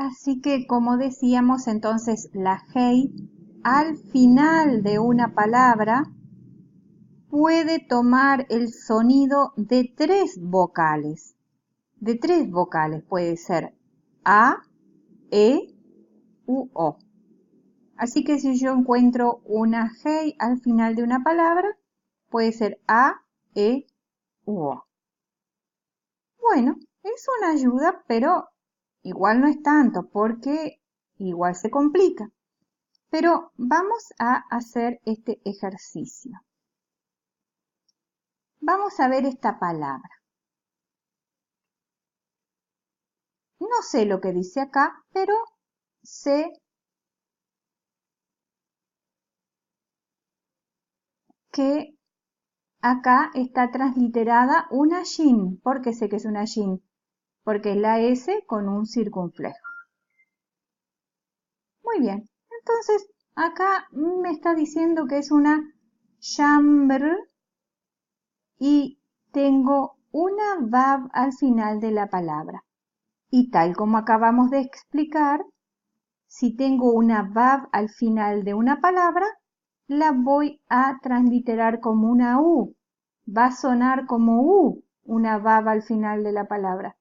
Así que, como decíamos, entonces la hey al final de una palabra puede tomar el sonido de tres vocales. De tres vocales puede ser A, E u O. Así que si yo encuentro una hey al final de una palabra, puede ser A, E u O. Bueno, es una ayuda, pero igual no es tanto porque igual se complica. Pero vamos a hacer este ejercicio. Vamos a ver esta palabra. No sé lo que dice acá, pero sé que acá está transliterada una shin. ¿Por qué sé que es una shin? Porque es la S con un circunflejo. Muy bien. Entonces, acá me está diciendo que es una shamr y tengo una vav al final de la palabra. Y tal como acabamos de explicar, si tengo una vav al final de una palabra, la voy a transliterar como una U. Va a sonar como U, una vav al final de la palabra.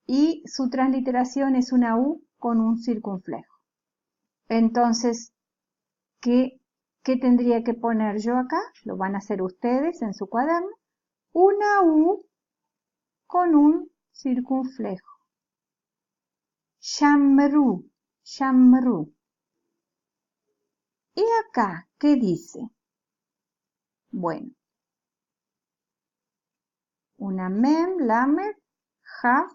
Y su transliteración es una U con un circunflejo. Entonces, ¿qué tendría que poner yo acá? Lo van a hacer ustedes en su cuaderno. Una U con un circunflejo. Shamru, shamru. ¿Y acá qué dice? Bueno, una mem, lamed, jaf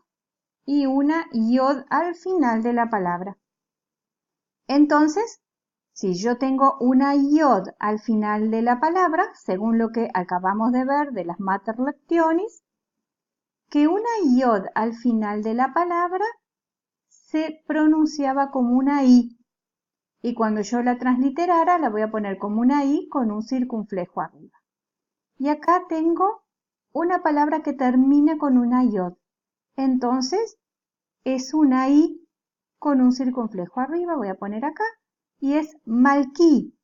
y una yod al final de la palabra. Entonces, si yo tengo una yod al final de la palabra, según lo que acabamos de ver de las mater lectionis, que una yod al final de la palabra se pronunciaba como una i. Y cuando yo la transliterara, la voy a poner como una i con un circunflejo arriba. Y acá tengo una palabra que termina con una yod. Entonces, es una i con un circunflejo arriba, voy a poner acá, y es malquí,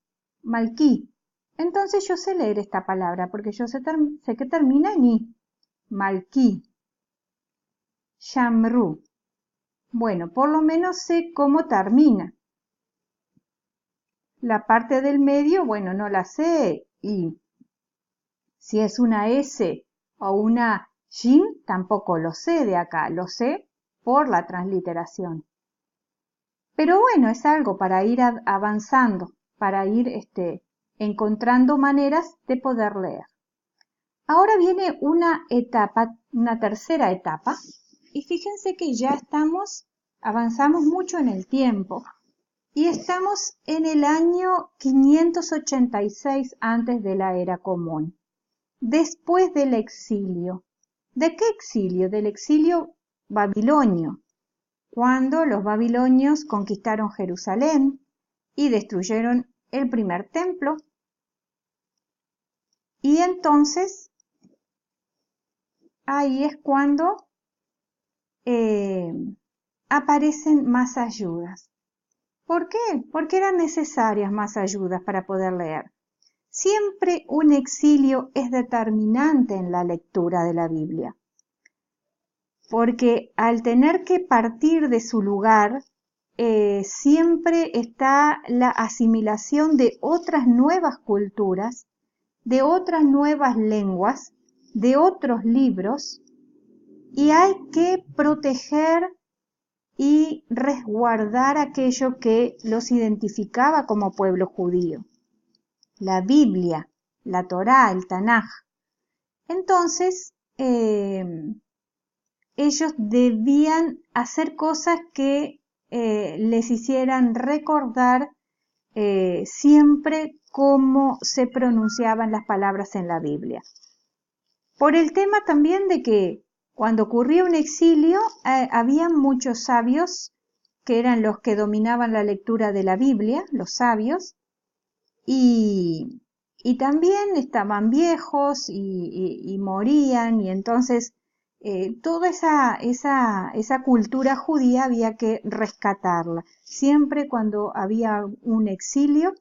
malquí. Entonces yo sé leer esta palabra porque yo sé que termina en i, malquí, shamru. Bueno, por lo menos sé cómo termina. La parte del medio, bueno, no la sé, y si es una S o una shin, tampoco lo sé de acá, lo sé por la transliteración. Pero bueno, es algo para ir avanzando, para ir encontrando maneras de poder leer. Ahora viene una etapa, una tercera etapa, y fíjense que ya avanzamos mucho en el tiempo, y estamos en el año 586 antes de la era común, después del exilio. ¿De qué exilio? Del exilio babilonio, cuando los babilonios conquistaron Jerusalén y destruyeron el primer templo. Y entonces, ahí es cuando aparecen más ayudas. ¿Por qué? Porque eran necesarias más ayudas para poder leer. Siempre un exilio es determinante en la lectura de la Biblia, porque al tener que partir de su lugar, siempre está la asimilación de otras nuevas culturas, de otras nuevas lenguas, de otros libros, y hay que proteger y resguardar aquello que los identificaba como pueblo judío. La Biblia, la Torá, el Tanaj. Entonces, ellos debían hacer cosas que les hicieran recordar siempre cómo se pronunciaban las palabras en la Biblia. Por el tema también de que cuando ocurrió un exilio, había muchos sabios que eran los que dominaban la lectura de la Biblia, los sabios, y también estaban viejos y morían, y entonces toda esa cultura judía había que rescatarla. Siempre cuando había un exilio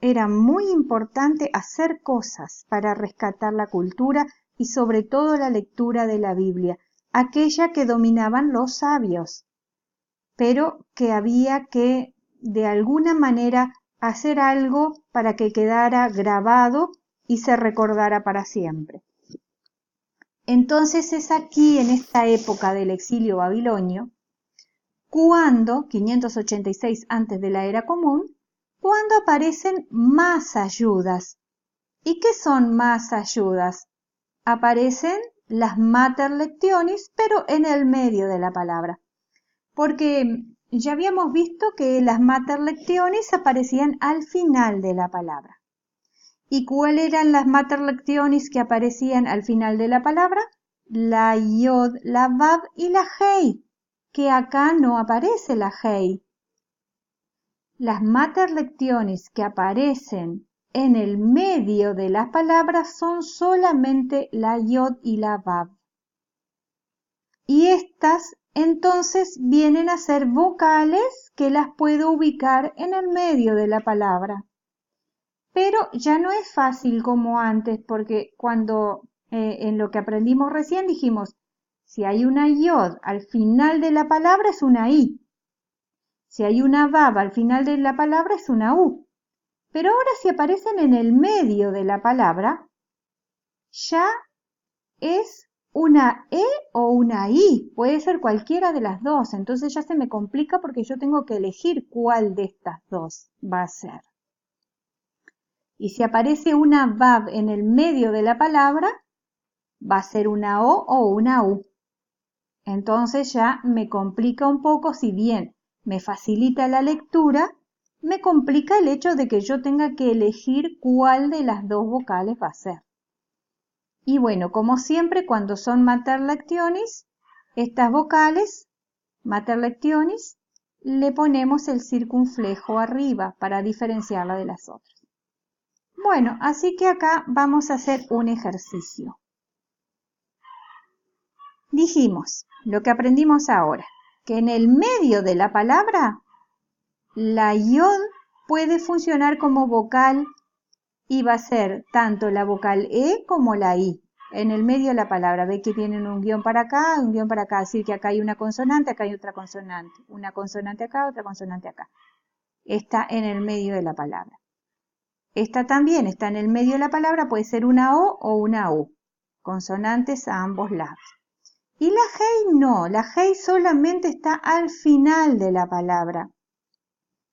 era muy importante hacer cosas para rescatar la cultura y sobre todo la lectura de la Biblia, aquella que dominaban los sabios, pero que había que de alguna manera hacer algo para que quedara grabado y se recordara para siempre. Entonces es aquí, en esta época del exilio babilonio, cuando, 586 antes de la era común, cuando aparecen más ayudas. ¿Y qué son más ayudas? Aparecen las mater lectionis, pero en el medio de la palabra. Porque ya habíamos visto que las mater lectionis aparecían al final de la palabra. ¿Y cuáles eran las mater lectionis que aparecían al final de la palabra? La yod, la vav y la hei, que acá no aparece la hei. Las mater lectionis que aparecen en el medio de las palabras son solamente la yod y la vav. Y estas entonces vienen a ser vocales que las puedo ubicar en el medio de la palabra. Pero ya no es fácil como antes, porque cuando en lo que aprendimos recién dijimos, si hay una yod al final de la palabra es una i. Si hay una vav al final de la palabra es una u. Pero ahora si aparecen en el medio de la palabra, ya es una e o una i. Puede ser cualquiera de las dos. Entonces ya se me complica porque yo tengo que elegir cuál de estas dos va a ser. Y si aparece una vav en el medio de la palabra, va a ser una o una u. Entonces ya me complica un poco, si bien me facilita la lectura, me complica el hecho de que yo tenga que elegir cuál de las dos vocales va a ser. Y bueno, como siempre, cuando son mater lectionis, estas vocales, mater lectionis, le ponemos el circunflejo arriba para diferenciarla de las otras. Bueno, así que acá vamos a hacer un ejercicio. Dijimos, lo que aprendimos ahora, que en el medio de la palabra, la yod puede funcionar como vocal y va a ser tanto la vocal e como la i. En el medio de la palabra, ve que tienen un guión para acá, un guión para acá, así que acá hay una consonante, acá hay otra consonante, una consonante acá, otra consonante acá. Está en el medio de la palabra. Esta también está en el medio de la palabra, puede ser una o una u, consonantes a ambos lados. Y la hei no, la hei solamente está al final de la palabra.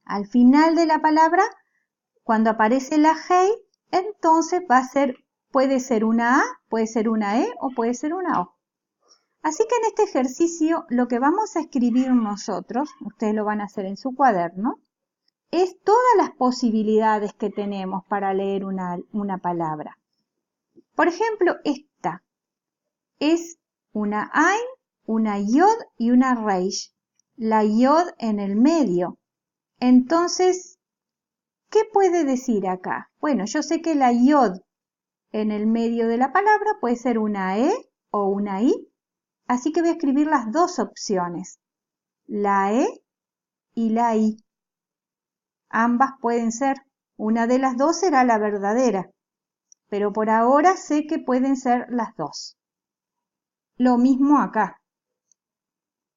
Al final de la palabra, cuando aparece la hei, entonces va a ser, puede ser una a, puede ser una e o puede ser una o. Así que en este ejercicio lo que vamos a escribir nosotros, ustedes lo van a hacer en su cuaderno, es todas las posibilidades que tenemos para leer una palabra. Por ejemplo, esta es una ain, una yod y una reish. La yod en el medio. Entonces, ¿qué puede decir acá? Bueno, yo sé que la yod en el medio de la palabra puede ser una e o una i. Así que voy a escribir las dos opciones. La e y la i. Ambas pueden ser. Una de las dos será la verdadera. Pero por ahora sé que pueden ser las dos. Lo mismo acá.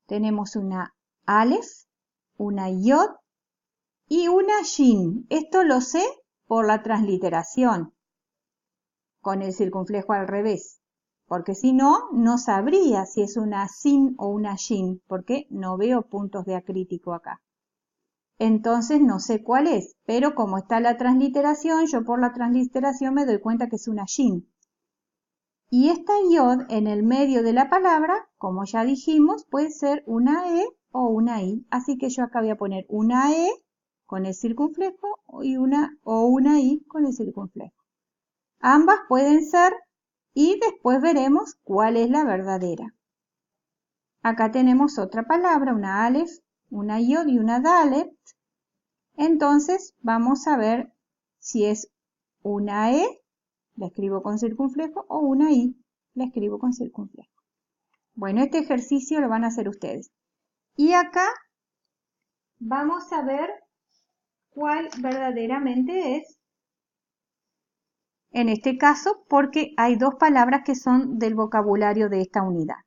Tenemos una alef, una yod y una shin. Esto lo sé por la transliteración, con el circunflejo al revés. Porque si no, no sabría si es una sin o una shin, porque no veo puntos de acrítico acá. Entonces no sé cuál es, pero como está la transliteración, yo por la transliteración me doy cuenta que es una shin. Y esta yod en el medio de la palabra, como ya dijimos, puede ser una e o una i. Así que yo acá voy a poner una e con el circunflejo y una i con el circunflejo. Ambas pueden ser y después veremos cuál es la verdadera. Acá tenemos otra palabra, una alef, una yod y una dalet. Entonces vamos a ver si es una e, la escribo con circunflejo, o una i, la escribo con circunflejo. Bueno, este ejercicio lo van a hacer ustedes. Y acá vamos a ver cuál verdaderamente es, en este caso, porque hay dos palabras que son del vocabulario de esta unidad.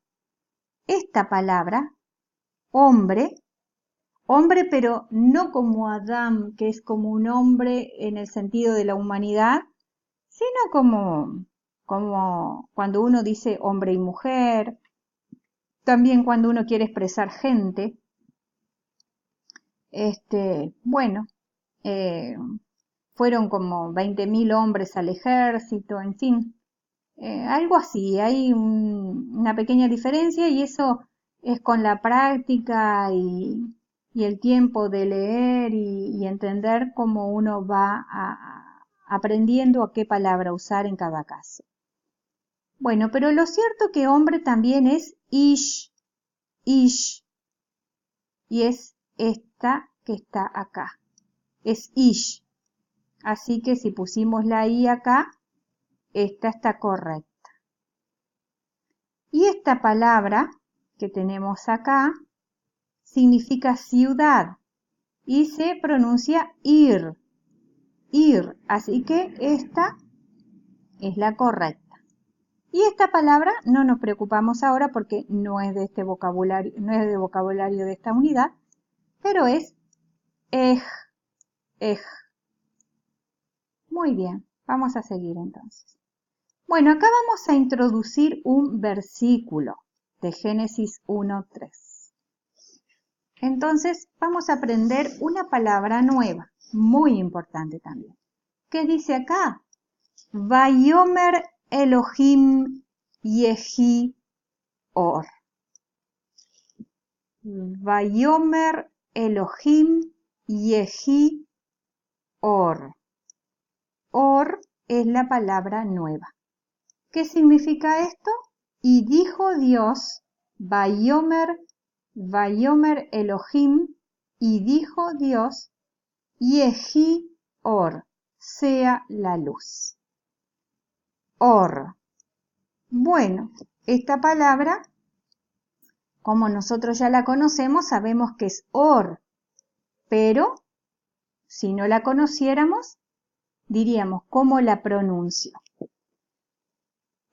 Esta palabra, hombre, hombre pero no como Adán, que es como un hombre en el sentido de la humanidad, sino como cuando uno dice hombre y mujer, también cuando uno quiere expresar gente. Bueno, fueron como 20.000 hombres al ejército, en fin, algo así. Hay una pequeña diferencia y eso es con la práctica y el tiempo de leer y entender cómo uno va aprendiendo a qué palabra usar en cada caso. Bueno, pero lo cierto que hombre también es ish, ish, y es esta que está acá, es ish. Así que si pusimos la i acá, esta está correcta. Y esta palabra que tenemos acá significa ciudad y se pronuncia ir, ir. Así que esta es la correcta. Y esta palabra no nos preocupamos ahora porque no es de este vocabulario, no es de vocabulario de esta unidad, pero es ej, ej. Muy bien, vamos a seguir entonces. Bueno, acá vamos a introducir un versículo de Génesis 1:3. Entonces vamos a aprender una palabra nueva, muy importante también. ¿Qué dice acá? Vayomer Elohim Yehi Or. Vayomer Elohim Yehi Or. Or es la palabra nueva. ¿Qué significa esto? Y dijo Dios, Vayomer Elohim, y dijo Dios, Yehi Or, sea la luz. Or. Bueno, esta palabra, como nosotros ya la conocemos, sabemos que es Or, pero si no la conociéramos, diríamos, ¿cómo la pronuncio?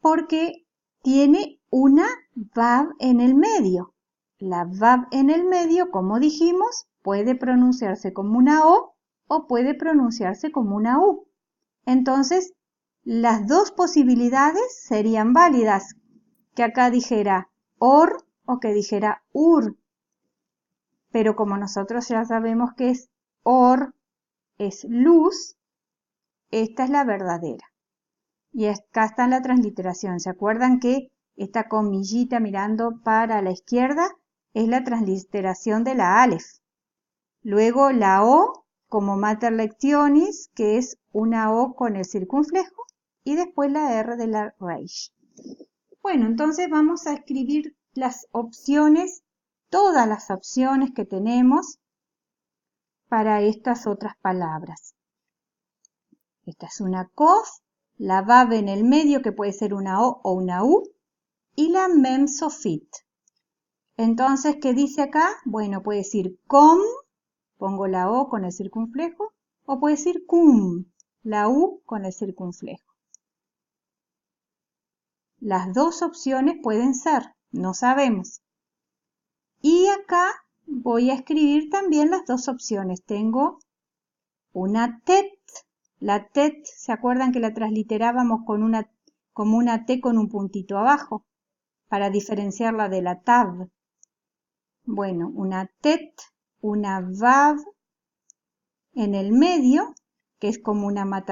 Porque tiene una Vav en el medio. La Vav en el medio, como dijimos, puede pronunciarse como una O puede pronunciarse como una U. Entonces, las dos posibilidades serían válidas, que acá dijera Or o que dijera Ur. Pero como nosotros ya sabemos que es Or, es luz, esta es la verdadera. Y acá está la transliteración. ¿Se acuerdan que esta comillita mirando para la izquierda es la transliteración de la Aleph? Luego la O como Mater Lectionis, que es una O con el circunflejo, y después la R de la Reish. Bueno, entonces vamos a escribir las opciones, todas las opciones que tenemos para estas otras palabras. Esta es una Kof, la Vav en el medio, que puede ser una O o una U, y la Mem Sofit. Entonces, ¿qué dice acá? Bueno, puede decir com, pongo la O con el circunflejo, o puede decir cum, la U con el circunflejo. Las dos opciones pueden ser, no sabemos. Y acá voy a escribir también las dos opciones. Tengo una tet. La tet, ¿se acuerdan que la transliterábamos como una T con un puntito abajo? Para diferenciarla de la tav. Bueno, una tet, una vav en el medio, que es como una va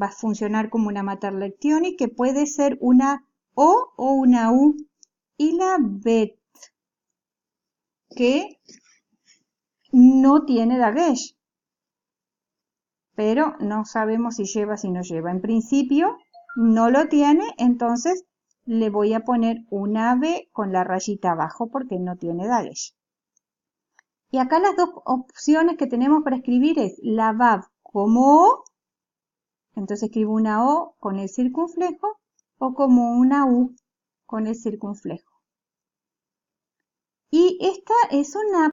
a funcionar como una Mater Lectionis, que puede ser una O o una U. Y la bet, que no tiene dagesh, pero no sabemos si lleva, si no lleva. En principio no lo tiene, entonces le voy a poner una B con la rayita abajo porque no tiene dagesh. Y acá las dos opciones que tenemos para escribir es la Vav como O, entonces escribo una O con el circunflejo, o como una U con el circunflejo. Y esta es una